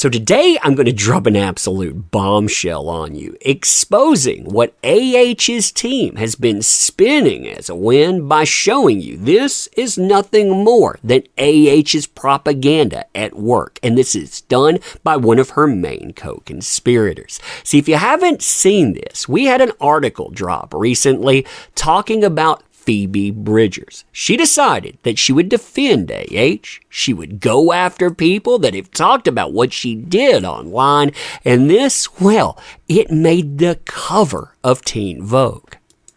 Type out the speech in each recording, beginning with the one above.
So today I'm going to drop an absolute bombshell on you, exposing what AH's team has been spinning as a win by showing you this is nothing more than AH's propaganda at work, and this is done by one of her main co-conspirators. See, if you haven't seen this, we had an article drop recently talking about Phoebe Bridgers. She decided that she would defend AH. She would go after people that have talked about what she did online. And this, well, it made the cover of Teen Vogue.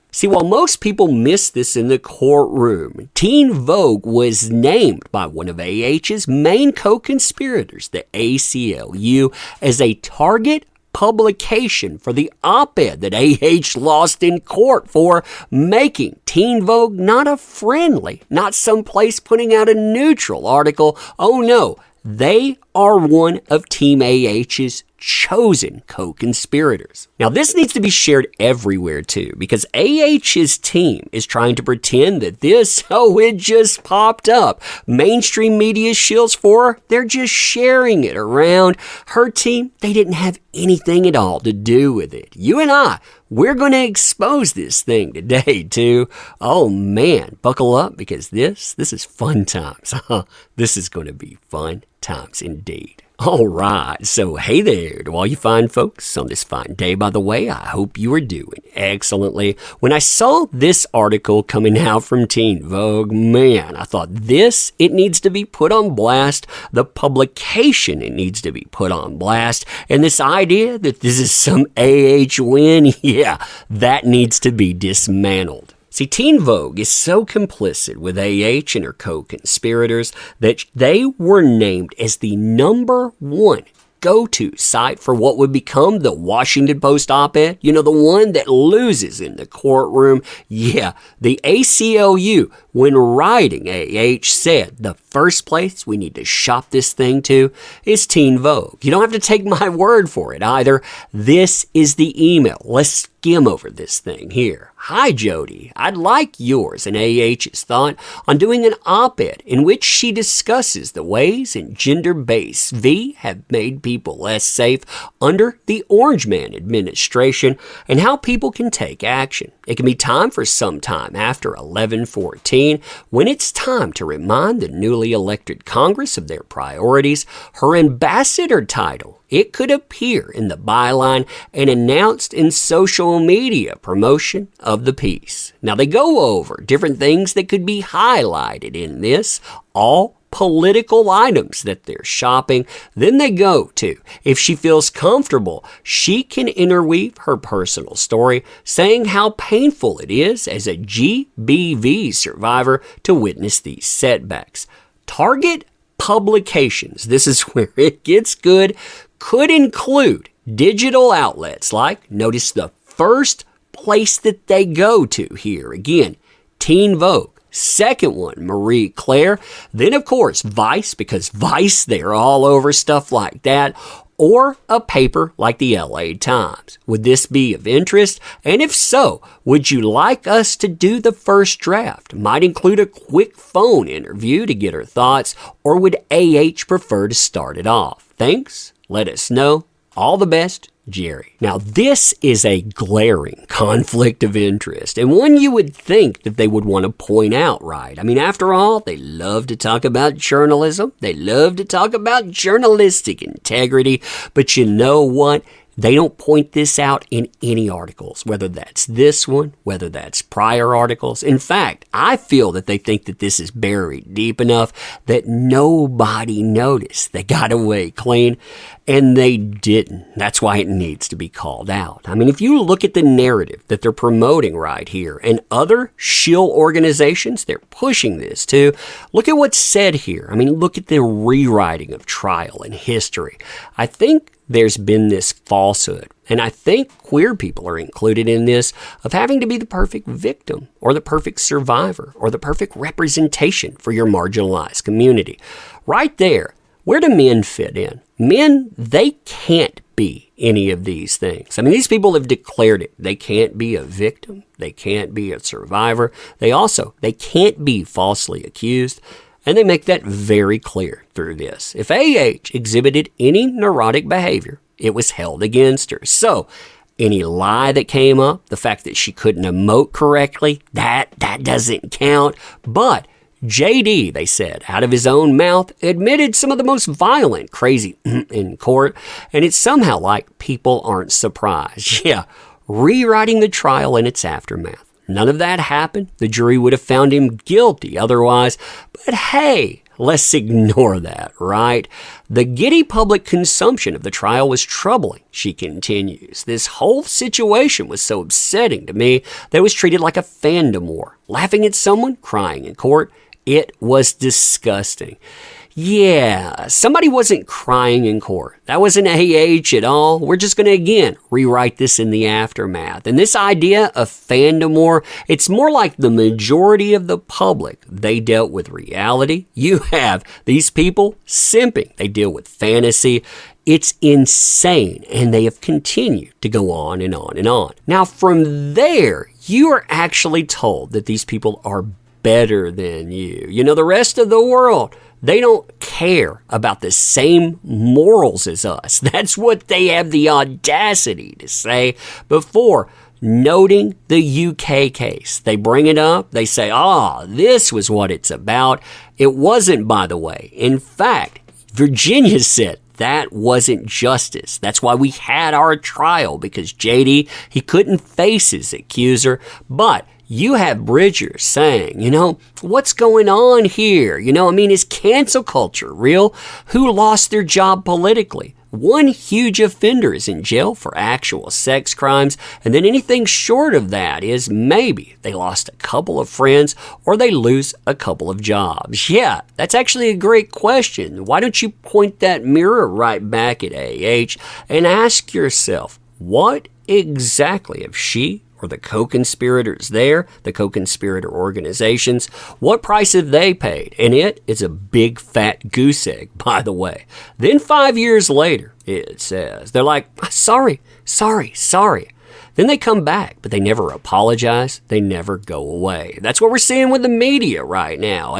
See, while most people miss this in the courtroom, Teen Vogue was named by one of AH's main co-conspirators, the ACLU, as a target publication for the op-ed that AH lost in court for, making Teen Vogue not a friendly, not someplace putting out a neutral article. Oh no, they are one of Team AH's chosen co-conspirators. Now, this needs to be shared everywhere too, because AH's team is trying to pretend that this, it just popped up. Mainstream media shills for her, they're just sharing it around. Her team, they didn't have anything at all to do with it. You and I, we're going to expose this thing today too. Oh man, buckle up, because this is fun times. This is going to be fun times indeed. All right, so hey there to all you fine folks on this fine day. By the way, I hope you are doing excellently. When I saw this article coming out from Teen Vogue, man, I thought it needs to be put on blast. The publication, it needs to be put on blast. And this idea that this is some AH win, yeah, that needs to be dismantled. See, Teen Vogue is so complicit with AH and her co-conspirators that they were named as the #1 go-to site for what would become the Washington Post op-ed. You know, the one that loses in the courtroom. Yeah, the ACLU, when writing AH, said the first place we need to shop this thing to is Teen Vogue. You don't have to take my word for it either. This is the email. Let's skim over this thing here. Hi, Jody. I'd like yours and AH's thought on doing an op-ed in which she discusses the ways in gender-based V have made people less safe under the Orange Man administration and how people can take action. It can be time for some time after 11/14 when it's time to remind the newly elected Congress of their priorities. Her ambassador title, it could appear in the byline and announced in social media promotion of the piece. Now, they go over different things that could be highlighted in this, all political items that they're shopping. Then they go to, if she feels comfortable, she can interweave her personal story, saying how painful it is as a GBV survivor to witness these setbacks. Target publications, this is where it gets good, could include digital outlets like, notice the first place that they go to here, again, Teen Vogue. Second one, Marie Claire. Then, of course, Vice, because Vice, they're all over stuff like that. Or a paper like the LA Times. Would this be of interest? And if so, would you like us to do the first draft? Might include a quick phone interview to get her thoughts, or would AH prefer to start it off? Thanks. Let us know. All the best, Jerry. Now, this is a glaring conflict of interest, and one you would think that they would want to point out, right? I mean, after all, they love to talk about journalism. They love to talk about journalistic integrity, but you know what? They don't point this out in any articles, whether that's this one, whether that's prior articles. In fact, I feel that they think that this is buried deep enough that nobody noticed. They got away clean, and they didn't. That's why it needs to be called out. I mean, if you look at the narrative that they're promoting right here, and other shill organizations, they're pushing this too. Look at what's said here. I mean, look at the rewriting of trial and history. I think there's been this falsehood, and I think queer people are included in this, of having to be the perfect victim or the perfect survivor or the perfect representation for your marginalized community. Right there, where do men fit in? Men, they can't be any of these things. I mean, these people have declared it. They can't be a victim. They can't be a survivor. They can't be falsely accused. And they make that very clear through this. If AH exhibited any neurotic behavior, it was held against her. So, any lie that came up, the fact that she couldn't emote correctly, that doesn't count. But JD, they said, out of his own mouth, admitted some of the most violent, crazy in court, and it's somehow like people aren't surprised. Yeah, rewriting the trial and its aftermath. None of that happened. The jury would have found him guilty otherwise. But hey, let's ignore that, right? The giddy public consumption of the trial was troubling, she continues. This whole situation was so upsetting to me that it was treated like a fandom war. Laughing at someone, crying in court, it was disgusting. Yeah, somebody wasn't crying in court. That wasn't AH at all. We're just going to, again, rewrite this in the aftermath. And this idea of fandom war, it's more like the majority of the public. They dealt with reality. You have these people simping. They deal with fantasy. It's insane. And they have continued to go on and on and on. Now, from there, you are actually told that these people are better than you. You know, the rest of the world, they don't care about the same morals as us. That's what they have the audacity to say before noting the UK case. They bring it up. They say, this was what it's about. It wasn't, by the way. In fact, Virginia said that wasn't justice. That's why we had our trial, because JD, he couldn't face his accuser. But you have Bridgers saying, what's going on here? Is cancel culture real? Who lost their job politically? One huge offender is in jail for actual sex crimes, and then anything short of that is maybe they lost a couple of friends or they lose a couple of jobs. Yeah, that's actually a great question. Why don't you point that mirror right back at AH and ask yourself, what exactly have she or the co-conspirators there, the co-conspirator organizations, what price have they paid? And it is a big fat goose egg, by the way. Then 5 years later, it says, they're like, sorry. Then they come back, but they never apologize. They never go away. That's what we're seeing with the media right now.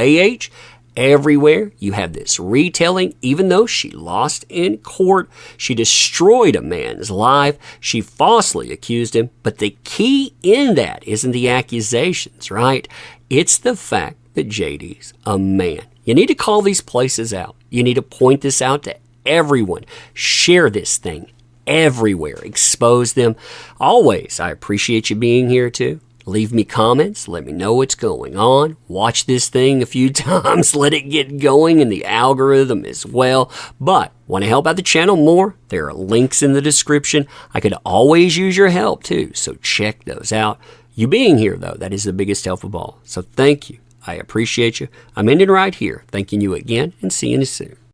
Everywhere you have this retelling. Even though she lost in court, she destroyed a man's life, she falsely accused him, but the key in that isn't the accusations, right? It's the fact that JD's a man. You need to call these places out. You need to point this out to everyone. Share this thing everywhere. Expose them. Always, I appreciate you being here too. Leave me comments. Let me know what's going on. Watch this thing a few times. Let it get going in the algorithm as well. But want to help out the channel more? There are links in the description. I could always use your help too, so check those out. You being here, though, that is the biggest help of all. So thank you. I appreciate you. I'm ending right here. Thanking you again, and seeing you soon.